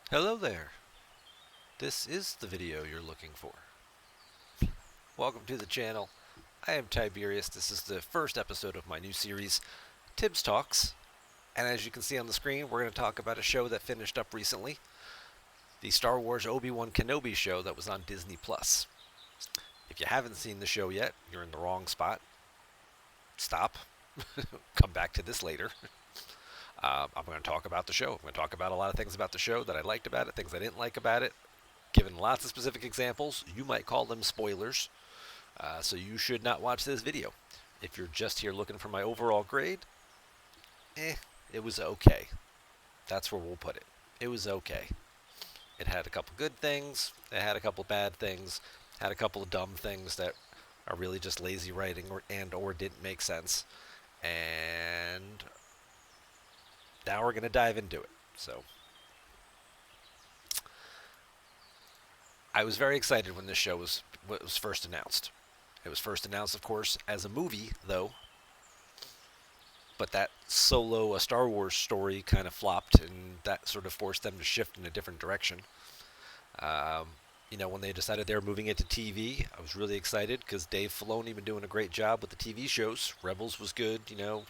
Hello there. This is the video you're looking for. Welcome to the channel. I am Tiberius. This is the first episode of my new series, Tibs Talks. And as you can see on the screen, we're going to talk about a show that finished up recently, the Star Wars Obi-Wan Kenobi show that was on Disney Plus. If you haven't seen the show yet, you're in the wrong spot. Stop. Come back to this later. I'm going to talk about the show. I'm going to talk about a lot of things about the show that I liked about it, things I didn't like about it, given lots of specific examples. You might call them spoilers, so you should not watch this video. If you're just here looking for my overall grade, it was okay. That's where we'll put it. It was okay. It had a couple good things, it had a couple bad things, had a couple of dumb things that are really just lazy writing or didn't make sense. And now we're going to dive into it. So I was very excited when this show was first announced. It was first announced, of course, as a movie, though. But that solo, a Star Wars story, kind of flopped, and that sort of forced them to shift in a different direction. Um, when they decided they were moving it to TV, I was really excited because Dave Filoni been doing a great job with the TV shows. Rebels was good, The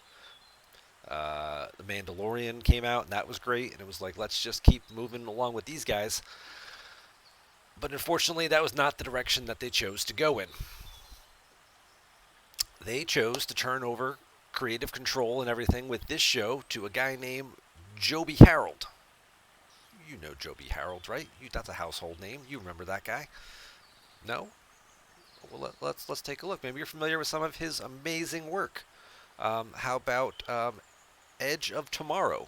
Mandalorian came out, and that was great. And it was like, let's just keep moving along with these guys. But unfortunately, that was not the direction that they chose to go in. They chose to turn over creative control and everything with this show to a guy named Joby Harold. You know Joby Harold, right? That's a household name. You remember that guy? No? Well, let's take a look. Maybe you're familiar with some of his amazing work. How about Edge of Tomorrow?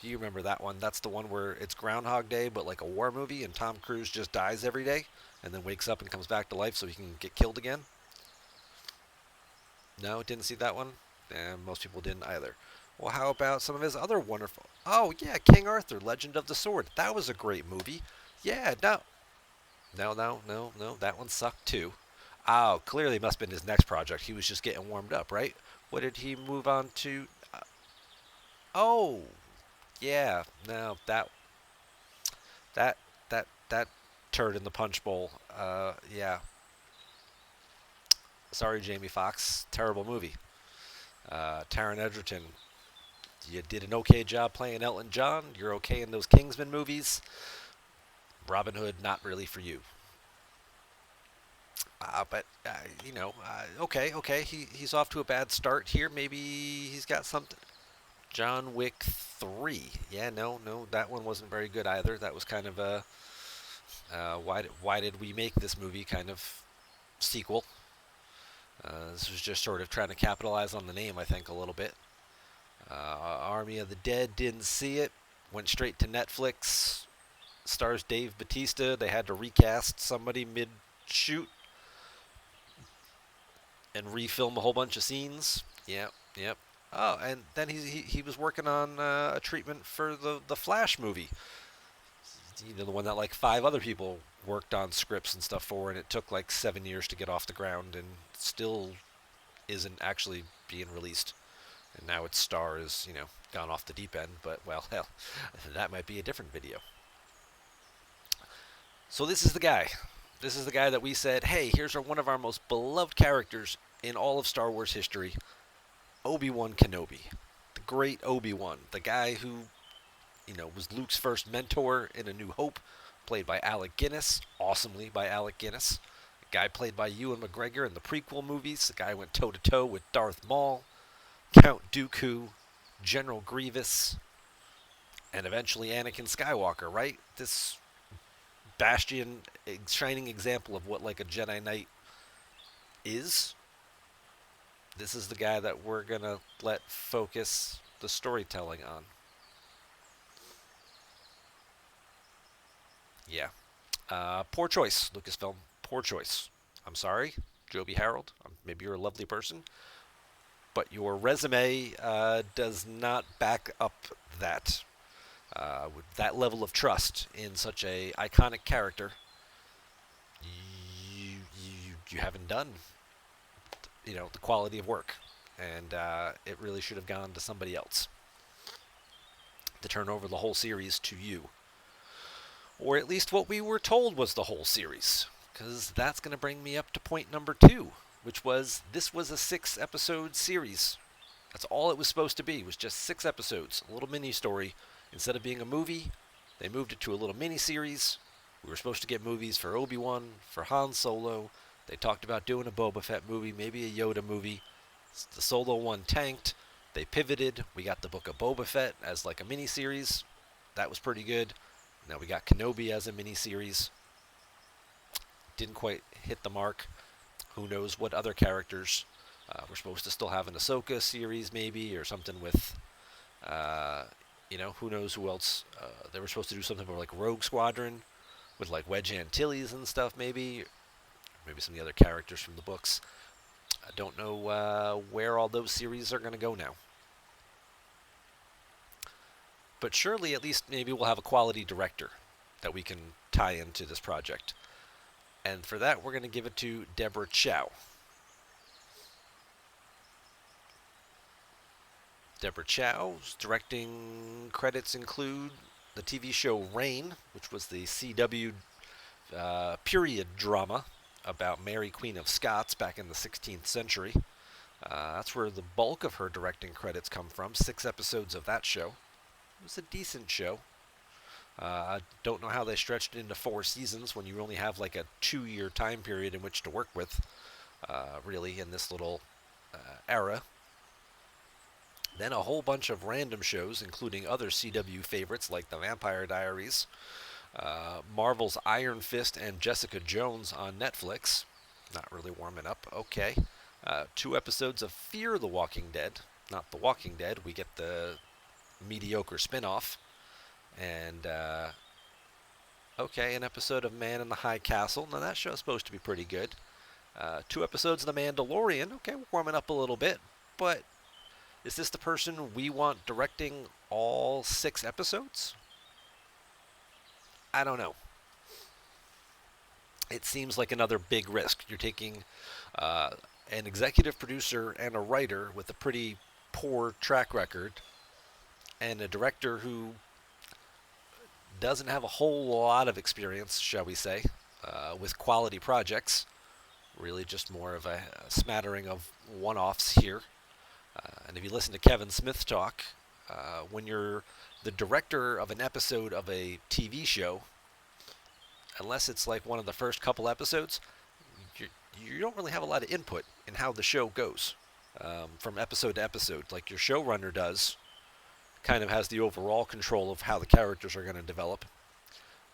Do you remember that one? That's the one where it's Groundhog Day, but like a war movie, and Tom Cruise just dies every day and then wakes up and comes back to life so he can get killed again. No, didn't see that one? And most people didn't either. Well, how about some of his other wonderful... Oh, yeah, King Arthur, Legend of the Sword. That was a great movie. Yeah, no. No. That one sucked, too. Oh, clearly must have been his next project. He was just getting warmed up, right? What did he move on to? Oh, yeah. No, that, that turd in the punch bowl. Yeah. Sorry, Jamie Foxx. Terrible movie. Taron Egerton, you did an okay job playing Elton John. You're okay in those Kingsman movies. Robin Hood, not really for you. But okay. He's off to a bad start here. Maybe he's got something. John Wick 3. Yeah, no, that one wasn't very good either. That was kind of a why did we make this movie kind of sequel. This was just sort of trying to capitalize on the name, I think, a little bit. Army of the Dead, didn't see it. Went straight to Netflix. Stars Dave Bautista. They had to recast somebody mid-shoot and refilm a whole bunch of scenes. Yep. Oh, and then he was working on a treatment for the Flash movie. The one that like 5 other people worked on scripts and stuff for, and it took like 7 years to get off the ground, and still isn't actually being released. And now its star is, gone off the deep end. But well, hell, that might be a different video. So this is the guy. This is the guy that we said, hey, here's one of our most beloved characters in all of Star Wars history, Obi-Wan Kenobi. The great Obi-Wan. The guy who, was Luke's first mentor in A New Hope, played by Alec Guinness, awesomely by Alec Guinness. The guy played by Ewan McGregor in the prequel movies. The guy went toe-to-toe with Darth Maul, Count Dooku, General Grievous, and eventually Anakin Skywalker, right? This bastion, shining example of what like a Jedi Knight is. This is the guy that we're going to let focus the storytelling on. Yeah. Poor choice, Lucasfilm. Poor choice. I'm sorry, Joby Harold. Maybe you're a lovely person, but your resume does not back up that. With that level of trust in such a iconic character, you haven't done the quality of work, and it really should have gone to somebody else to turn over the whole series to you. Or at least what we were told was the whole series. Because that's going to bring me up to point number 2, which was this was a 6-episode series. That's all it was supposed to be. It was just 6 episodes, a little mini story. Instead of being a movie, they moved it to a little mini series. We were supposed to get movies for Obi-Wan, for Han Solo. They talked about doing a Boba Fett movie, maybe a Yoda movie. The Solo one tanked. They pivoted. We got the Book of Boba Fett as like a mini series. That was pretty good. Now we got Kenobi as a mini series. Didn't quite hit the mark. Who knows what other characters. We're supposed to still have an Ahsoka series maybe, or something with, who knows who else. They were supposed to do something more like Rogue Squadron with like Wedge Antilles and stuff maybe. Maybe some of the other characters from the books. I don't know where all those series are going to go now. But surely at least maybe we'll have a quality director that we can tie into this project. And for that, we're going to give it to Deborah Chow. Deborah Chow's directing credits include the TV show Reign, which was the CW period drama about Mary, Queen of Scots back in the 16th century. That's where the bulk of her directing credits come from, 6 episodes of that show. It was a decent show. I don't know how they stretched it into 4 seasons when you only have like a 2-year time period in which to work with, really, in this little era. Then a whole bunch of random shows, including other CW favorites like The Vampire Diaries, Marvel's Iron Fist and Jessica Jones on Netflix. Not really warming up. Okay. 2 episodes of Fear the Walking Dead. Not The Walking Dead. We get the mediocre spin-off. And, an episode of Man in the High Castle. Now, that show's supposed to be pretty good. 2 episodes of The Mandalorian. Okay, we're warming up a little bit. But is this the person we want directing all 6 episodes? I don't know. It seems like another big risk. You're taking an executive producer and a writer with a pretty poor track record and a director who doesn't have a whole lot of experience, shall we say, with quality projects. Really just more of a smattering of one-offs here. And if you listen to Kevin Smith talk, when you're the director of an episode of a TV show, unless it's like one of the first couple episodes, you don't really have a lot of input in how the show goes from episode to episode. Like your showrunner does, kind of has the overall control of how the characters are going to develop.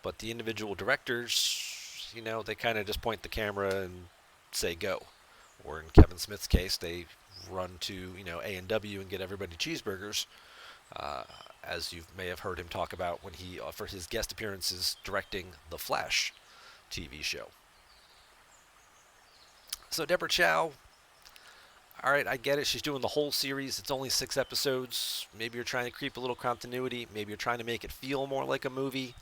But the individual directors, they kind of just point the camera and say go. Or in Kevin Smith's case, they run to, A&W and get everybody cheeseburgers, as you may have heard him talk about when he, for his guest appearances directing The Flash TV show. So Deborah Chow, all right, I get it. She's doing the whole series. It's only 6 episodes. Maybe you're trying to creep a little continuity. Maybe you're trying to make it feel more like a movie.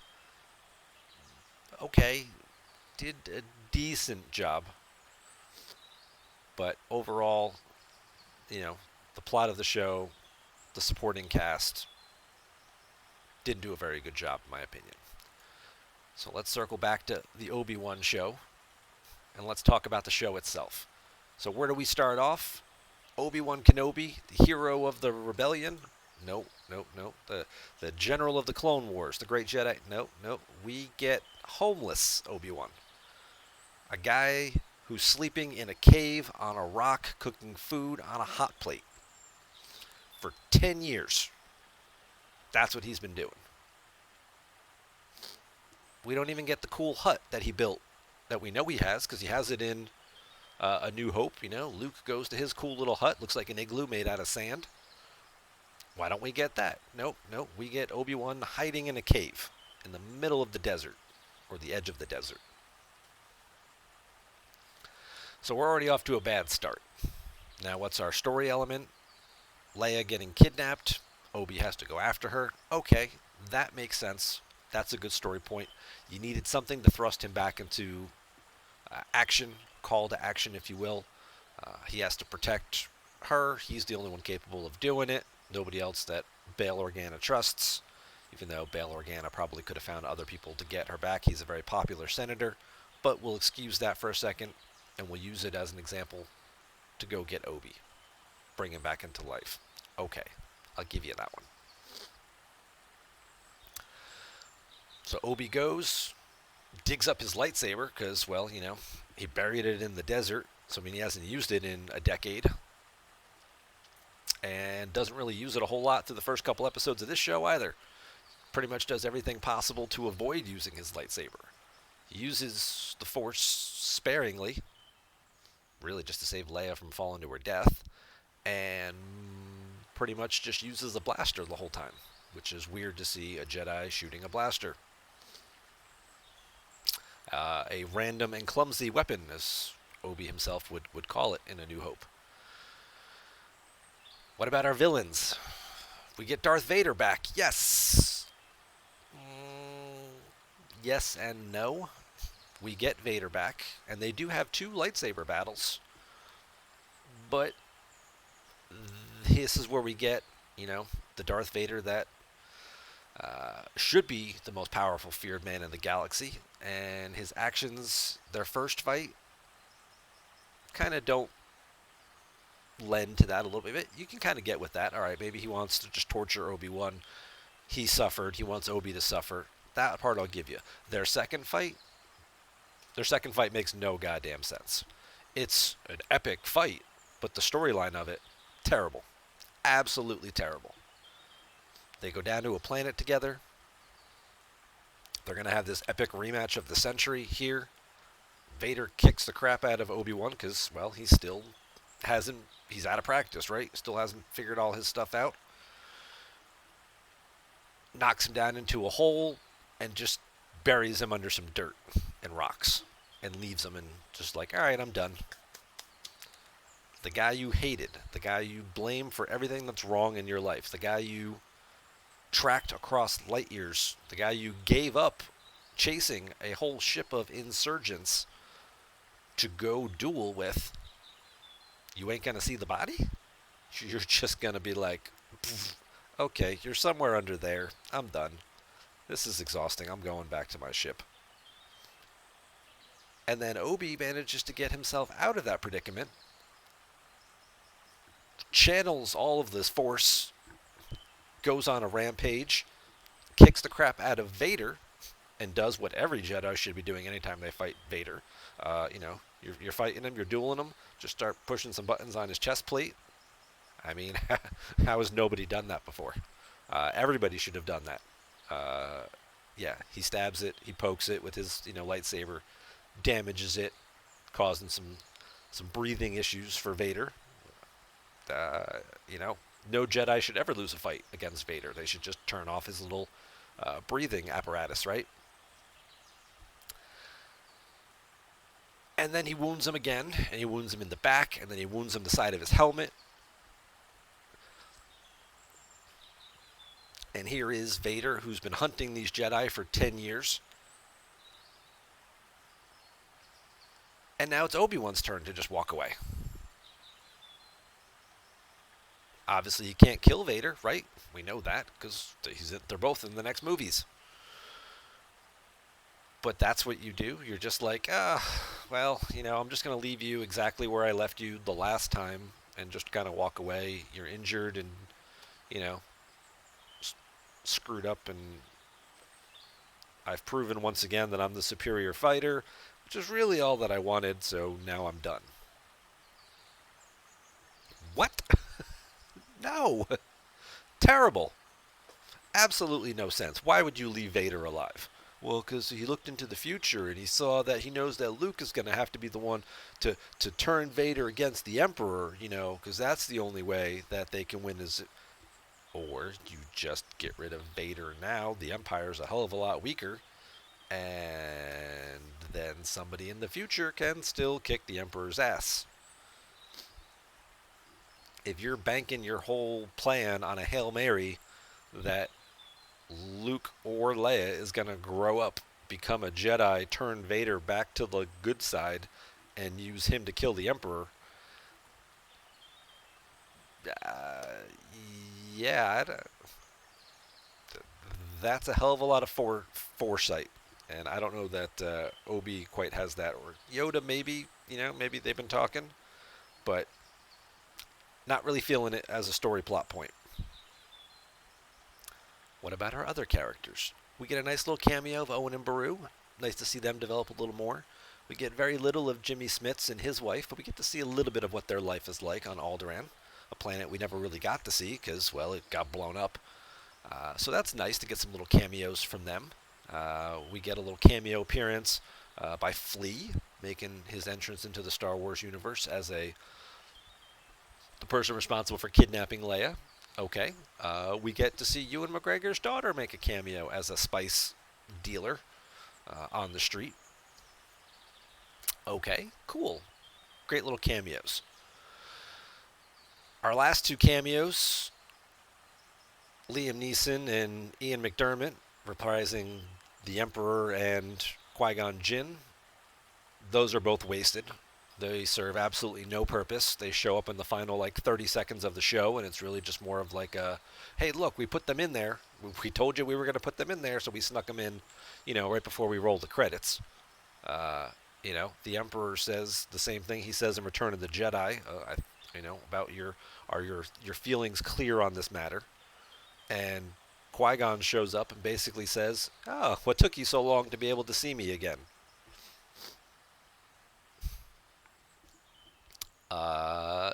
Okay, did a decent job. But overall, the plot of the show, the supporting cast, didn't do a very good job, in my opinion. So let's circle back to the Obi-Wan show, and let's talk about the show itself. So where do we start off? Obi-Wan Kenobi, the hero of the rebellion? Nope. The general of the Clone Wars, the great Jedi? Nope. We get homeless Obi-Wan. A guy who's sleeping in a cave on a rock, cooking food on a hot plate for 10 years. That's what he's been doing. We don't even get the cool hut that he built, that we know he has, because he has it in A New Hope. Luke goes to his cool little hut, looks like an igloo made out of sand. Why don't we get that? Nope. We get Obi-Wan hiding in a cave in the middle of the desert, or the edge of the desert. So we're already off to a bad start. Now, what's our story element? Leia getting kidnapped. Obi has to go after her. Okay, that makes sense. That's a good story point. You needed something to thrust him back into action, call to action, if you will. He has to protect her. He's the only one capable of doing it. Nobody else that Bail Organa trusts. even though Bail Organa probably could have found other people to get her back. He's a very popular senator, but we'll excuse that for a second, and we'll use it as an example to go get Obi. Bring him back into life. Okay, I'll give you that one. So Obi goes, digs up his lightsaber, because, well, he buried it in the desert, so I mean he hasn't used it in a decade. And doesn't really use it a whole lot through the first couple episodes of this show either. Pretty much does everything possible to avoid using his lightsaber. He uses the Force sparingly, really just to save Leia from falling to her death, and pretty much just uses a blaster the whole time, which is weird to see a Jedi shooting a blaster. A random and clumsy weapon, as Obi himself would call it in A New Hope. What about our villains? We get Darth Vader back. Yes. Yes and no. We get Vader back, and they do have 2 lightsaber battles. But this is where we get, the Darth Vader that should be the most powerful, feared man in the galaxy. And his actions, their first fight, kind of don't lend to that a little bit. You can kind of get with that. All right, maybe he wants to just torture Obi-Wan. He suffered. He wants Obi to suffer. That part I'll give you. Their second fight makes no goddamn sense. It's an epic fight, but the storyline of it, terrible. Absolutely terrible. They go down to a planet together. They're going to have this epic rematch of the century here. Vader kicks the crap out of Obi-Wan because, well, he's out of practice, right? Still hasn't figured all his stuff out. Knocks him down into a hole and just buries him under some dirt and rocks and leaves him and just like, all right, I'm done. The guy you hated, the guy you blame for everything that's wrong in your life, the guy you tracked across light years, the guy you gave up chasing a whole ship of insurgents to go duel with, you ain't going to see the body? You're just going to be like, okay, you're somewhere under there. I'm done. This is exhausting. I'm going back to my ship. And then Obi manages to get himself out of that predicament, channels all of this Force, goes on a rampage, kicks the crap out of Vader, and does what every Jedi should be doing anytime they fight Vader. You're fighting him, you're dueling him, just start pushing some buttons on his chest plate. I mean, how has nobody done that before? Everybody should have done that. Yeah, he stabs it, he pokes it with his lightsaber, damages it, causing some breathing issues for Vader. No Jedi should ever lose a fight against Vader. They should just turn off his little breathing apparatus, right? And then he wounds him again, and he wounds him in the back, and then he wounds him the side of his helmet. And here is Vader, who's been hunting these Jedi for 10 years. And now it's Obi-Wan's turn to just walk away. Obviously, he can't kill Vader, right? We know that, because they're both in the next movies. But that's what you do. You're just like, I'm just going to leave you exactly where I left you the last time and just kind of walk away. You're injured and, screwed up, and I've proven once again that I'm the superior fighter, which is really all that I wanted, so now I'm done. What? No. Terrible. Absolutely no sense. Why would you leave Vader alive? Well, because he looked into the future and he saw that he knows that Luke is going to have to be the one to turn Vader against the Emperor, because that's the only way that they can win. Or you just get rid of Vader now. The Empire's a hell of a lot weaker. And then somebody in the future can still kick the Emperor's ass. If you're banking your whole plan on a Hail Mary that Luke or Leia is going to grow up, become a Jedi, turn Vader back to the good side, and use him to kill the Emperor, that's a hell of a lot of foresight. And I don't know that Obi quite has that. Or Yoda, maybe, maybe they've been talking, but not really feeling it as a story plot point. What about our other characters? We get a nice little cameo of Owen and Beru. Nice to see them develop a little more. We get very little of Jimmy Smits and his wife, but we get to see a little bit of what their life is like on Alderaan, a planet we never really got to see because, well, it got blown up. So that's nice to get some little cameos from them. We get a little cameo appearance by Flea, making his entrance into the Star Wars universe as the person responsible for kidnapping Leia. Okay. We get to see Ewan McGregor's daughter make a cameo as a spice dealer on the street. Okay, cool. Great little cameos. Our last two cameos, Liam Neeson and Ian McDiarmid, reprising the Emperor and Qui-Gon Jinn. Those are both wasted. They serve absolutely no purpose. They show up in the final 30 seconds of the show, and it's really just more of hey, look, we put them in there. We told you we were going to put them in there, so we snuck them in, right before we rolled the credits. The Emperor says the same thing he says in Return of the Jedi, about are your feelings clear on this matter. And Qui-Gon shows up and basically says, "Oh, what took you so long to be able to see me again?"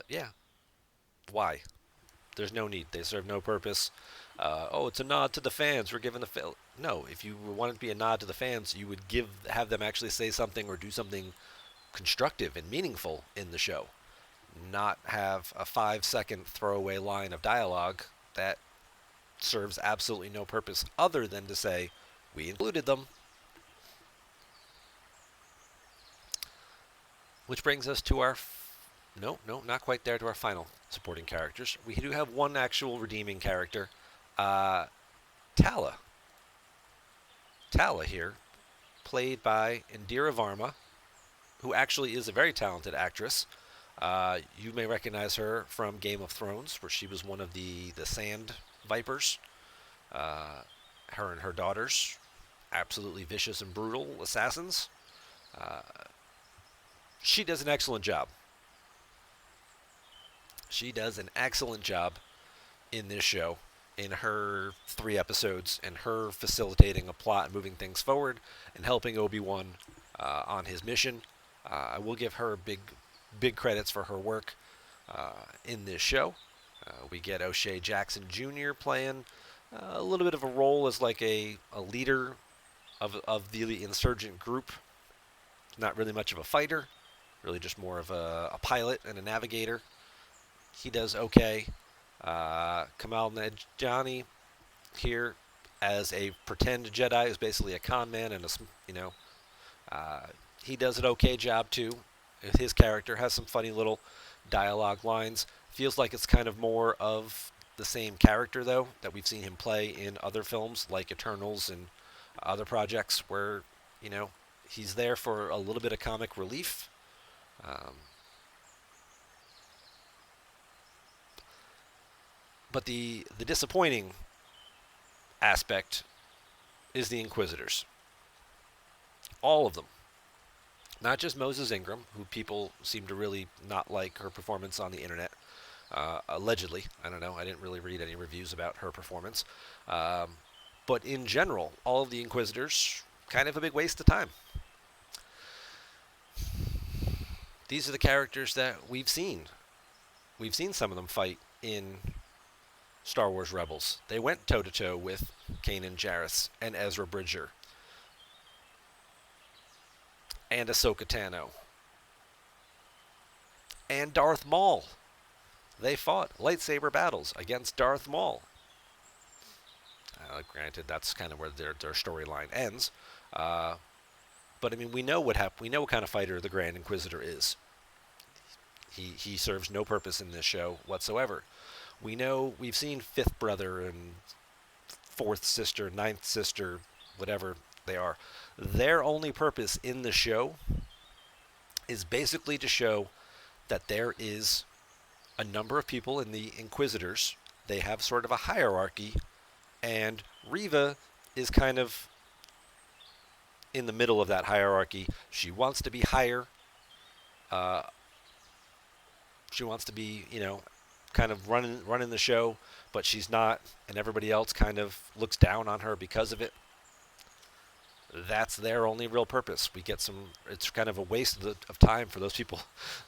Yeah. Why? There's no need. They serve no purpose. It's a nod to the fans. We're giving No, if you wanted to be a nod to the fans, you would have them actually say something or do something constructive and meaningful in the show. Not have a 5-second throwaway line of dialogue that serves absolutely no purpose other than to say, we included them. Which brings us to our... No, not quite there, to our final supporting characters. We do have one actual redeeming character. Tala. Tala here, played by Indira Varma, who actually is a very talented actress. You may recognize her from Game of Thrones, where she was one of the Sand Vipers. Her and her daughters, absolutely vicious and brutal assassins. She does an excellent job. She does an excellent job in this show, in her 3 episodes, and her facilitating a plot and moving things forward and helping Obi-Wan on his mission. I will give her big credits for her work in this show. We get O'Shea Jackson Jr. playing a little bit of a role as a leader of the insurgent group. Not really much of a fighter, really just more of a pilot and a navigator. He does okay. Kamal Nanjiani here as a pretend Jedi, who's basically a con man, and he does an okay job too. His character has some funny little dialogue lines. Feels like it's kind of more of the same character, though, that we've seen him play in other films like Eternals and other projects where, he's there for a little bit of comic relief. But the disappointing aspect is the Inquisitors. All of them. Not just Moses Ingram, who people seem to really not like her performance on the internet. Allegedly. I don't know. I didn't really read any reviews about her performance. But in general, all of the Inquisitors, kind of a big waste of time. These are the characters that we've seen. We've seen some of them fight in Star Wars Rebels. They went toe-to-toe with Kanan Jarrus and Ezra Bridger and Ahsoka Tano and Darth Maul. They fought lightsaber battles against Darth Maul. Granted, that's kind of where their storyline ends. But I mean, we know what happened. We know what kind of fighter the Grand Inquisitor is. He serves no purpose in this show whatsoever. We've seen fifth brother and fourth sister, ninth sister, whatever they are. Their only purpose in the show is basically to show that there is a number of people in the Inquisitors. They have sort of a hierarchy, and Reva is kind of in the middle of that hierarchy. She wants to be higher. Uh, she wants to be, kind of running the show, but she's not, and everybody else kind of looks down on her because of it. That's their only real purpose. We get some. It's kind of a waste of time for those people,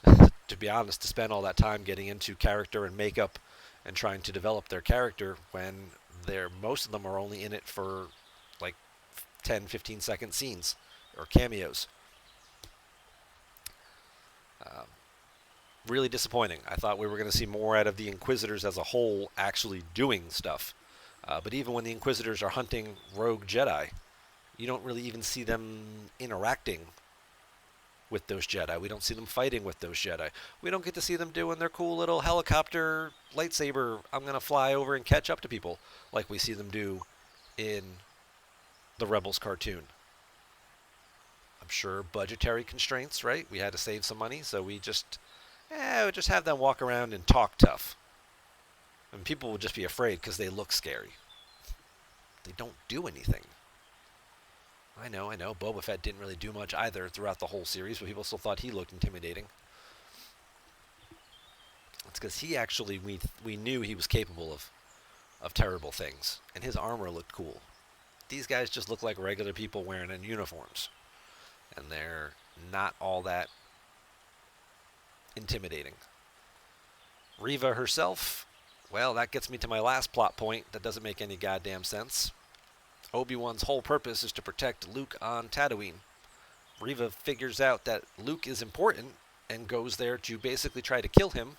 to be honest, to spend all that time getting into character and makeup and trying to develop their character when most of them are only in it for like 10, 15-second scenes or cameos. Um, really disappointing. I thought we were going to see more out of the Inquisitors as a whole actually doing stuff. But even when the Inquisitors are hunting rogue Jedi, you don't really even see them interacting with those Jedi. We don't see them fighting with those Jedi. We don't get to see them doing their cool little helicopter lightsaber, I'm going to fly over and catch up to people, like we see them do in the Rebels cartoon. I'm sure budgetary constraints, right? We had to save some money, so we just have them walk around and talk tough. And people will just be afraid because they look scary. They don't do anything. I know. Boba Fett didn't really do much either throughout the whole series, but people still thought he looked intimidating. It's because he actually, we knew he was capable of terrible things, and his armor looked cool. These guys just look like regular people wearing in uniforms, and they're not all that intimidating. Reva herself, well, that gets me to my last plot point that doesn't make any goddamn sense. Obi-Wan's whole purpose is to protect Luke on Tatooine. Reva figures out that Luke is important and goes there to basically try to kill him.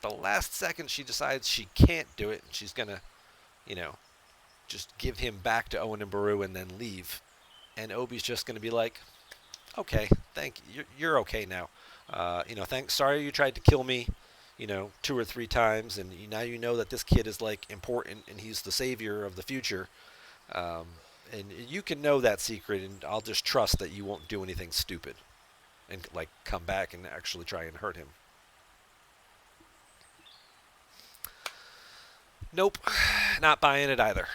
The last second she decides she can't do it and she's going to, just give him back to Owen and Beru and then leave. And Obi's just going to be like, okay, thank you. You're okay now. Thanks. Sorry you tried to kill me, 2 or 3 times, and now you know that this kid is like important and he's the savior of the future. And you can know that secret, and I'll just trust that you won't do anything stupid and like come back and actually try and hurt him. Nope, not buying it either.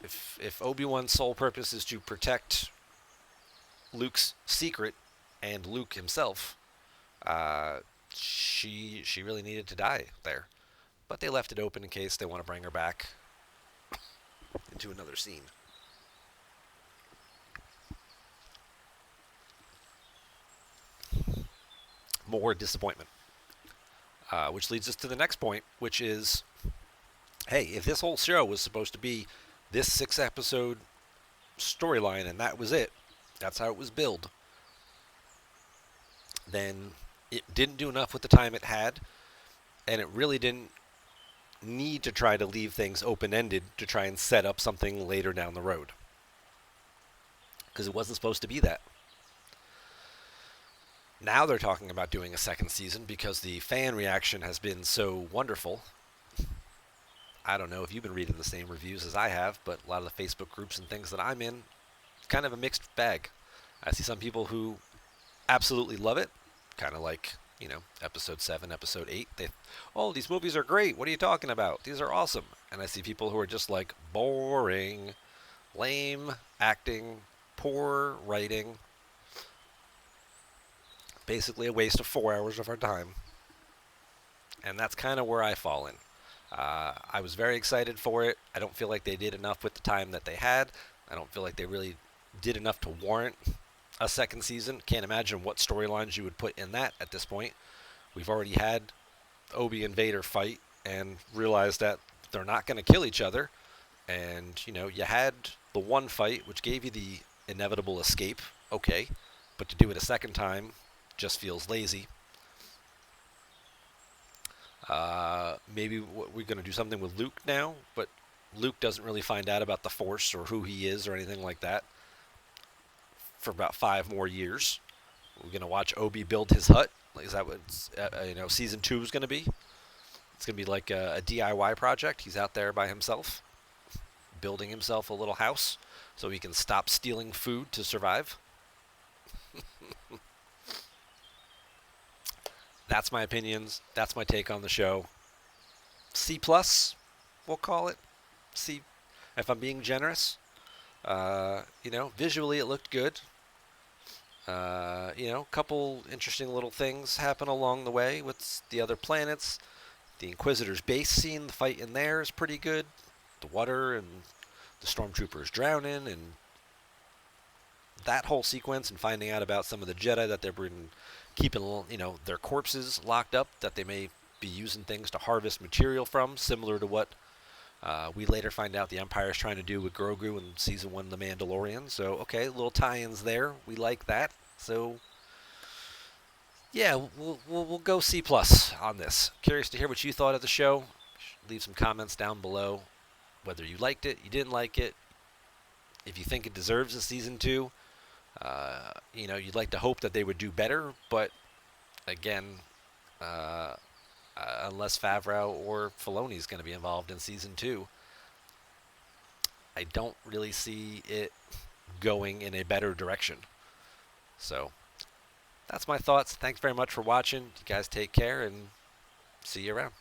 If Obi-Wan's sole purpose is to protect Luke's secret and Luke himself, she really needed to die there. But they left it open in case they want to bring her back into another scene. More disappointment. Which leads us to the next point, which is, hey, if this whole show was supposed to be this 6-episode storyline and that was it, that's how it was billed, then it didn't do enough with the time it had, and it really didn't need to try to leave things open-ended to try and set up something later down the road. Because it wasn't supposed to be that. Now they're talking about doing a second season because the fan reaction has been so wonderful. I don't know if you've been reading the same reviews as I have, but a lot of the Facebook groups and things that I'm in, it's kind of a mixed bag. I see some people who absolutely love it, kind of like, episode 7, episode 8. These movies are great. What are you talking about? These are awesome. And I see people who are just like, boring, lame acting, poor writing, basically a waste of 4 hours of our time. And that's kind of where I fall in. I was very excited for it. I don't feel like they did enough with the time that they had. I don't feel like they really did enough to warrant a second season. Can't imagine what storylines you would put in that at this point. We've already had Obi and Vader fight and realized that they're not going to kill each other. And, you had the one fight, which gave you the inevitable escape. Okay. But to do it a second time just feels lazy. Maybe we're going to do something with Luke now, but Luke doesn't really find out about the Force or who he is or anything like that for about 5 more years. We're going to watch Obi build his hut. Is that what season 2 is going to be? It's going to be like a DIY project. He's out there by himself, building himself a little house so he can stop stealing food to survive. That's my opinions. That's my take on the show. C+, we'll call it. C, if I'm being generous. Visually it looked good. A couple interesting little things happen along the way with the other planets. The Inquisitor's base scene, the fight in there is pretty good. The water and the stormtroopers drowning and that whole sequence and finding out about some of the Jedi that they've been keeping, their corpses locked up, that they may be using things to harvest material from, similar to what we later find out the Empire is trying to do with Grogu in Season 1 of The Mandalorian. So, okay, little tie-ins there. We like that. So, yeah, we'll go C+ on this. Curious to hear what you thought of the show. Leave some comments down below, whether you liked it, you didn't like it, if you think it deserves a Season 2. You'd like to hope that they would do better, but again, unless Favreau or Filoni is going to be involved in Season 2, I don't really see it going in a better direction. So, that's my thoughts. Thanks very much for watching. You guys take care, and see you around.